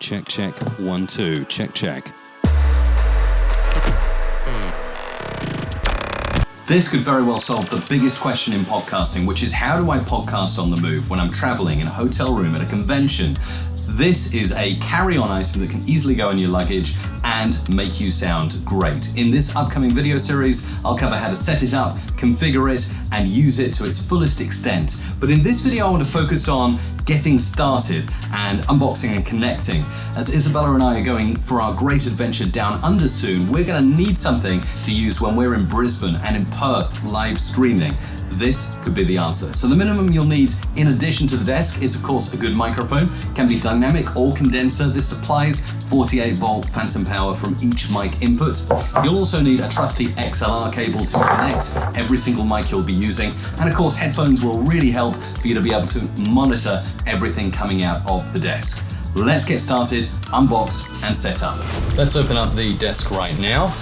Check, check. 1, 2. Check, check. This could very well solve the biggest question in podcasting, which is how do I podcast on the move when I'm traveling in a hotel room at a convention? This is a carry-on item that can easily go in your luggage and make you sound great. In this upcoming video series, I'll cover how to set it up, configure it, and use it to its fullest extent. But in this video, I want to focus on getting started and unboxing and connecting. As Isabella and I are going for our great adventure down under soon, we're going to need something to use when we're in Brisbane and in Perth live streaming. This could be the answer. So the minimum you'll need in addition to the desk is of course a good microphone. Can be dynamic or condenser. This supplies 48-volt phantom power from each mic input. You'll also need a trusty XLR cable to connect every single mic you'll be using. And of course headphones will really help for you to be able to monitor everything coming out of the desk. Let's get started, unbox and set up. Let's open up the desk right now.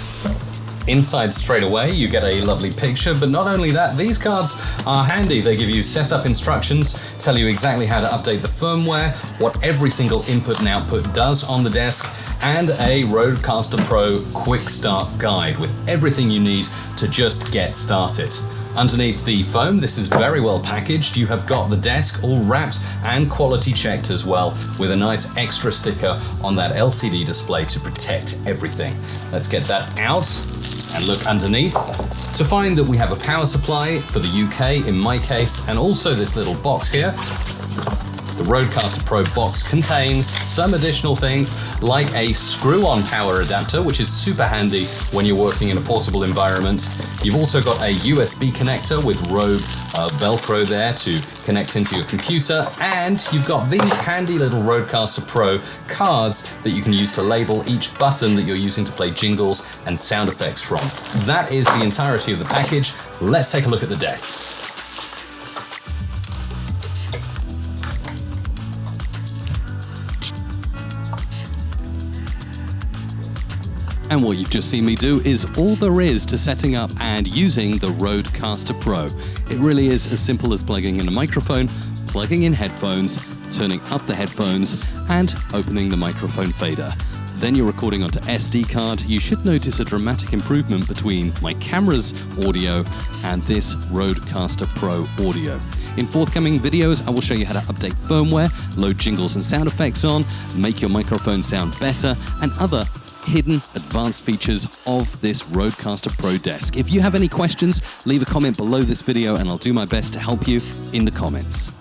Inside straight away, you get a lovely picture, but not only that, these cards are handy. They give you setup instructions, tell you exactly how to update the firmware, what every single input and output does on the desk, and a Rodecaster Pro quick start guide with everything you need to just get started. Underneath the foam, this is very well packaged. You have got the desk all wrapped and quality checked as well, with a nice extra sticker on that LCD display to protect everything. Let's get that out and look underneath to find that we have a power supply for the UK in my case, and also this little box here. The Rodecaster Pro box contains some additional things like a screw-on power adapter, which is super handy when you're working in a portable environment. You've also got a USB connector with Rode Velcro there to connect into your computer, and you've got these handy little Rodecaster Pro cards that you can use to label each button that you're using to play jingles and sound effects from. That is the entirety of the package. Let's take a look at the desk. And what you've just seen me do is all there is to setting up and using the Rodecaster Pro. It really is as simple as plugging in a microphone, plugging in headphones, turning up the headphones, and opening the microphone fader. Then you're recording onto SD card. You should notice a dramatic improvement between my camera's audio and this Rodecaster Pro audio. In forthcoming videos, I will show you how to update firmware, load jingles and sound effects on, make your microphone sound better, and other hidden advanced features of this Rodecaster Pro desk. If you have any questions, leave a comment below this video and I'll do my best to help you in the comments.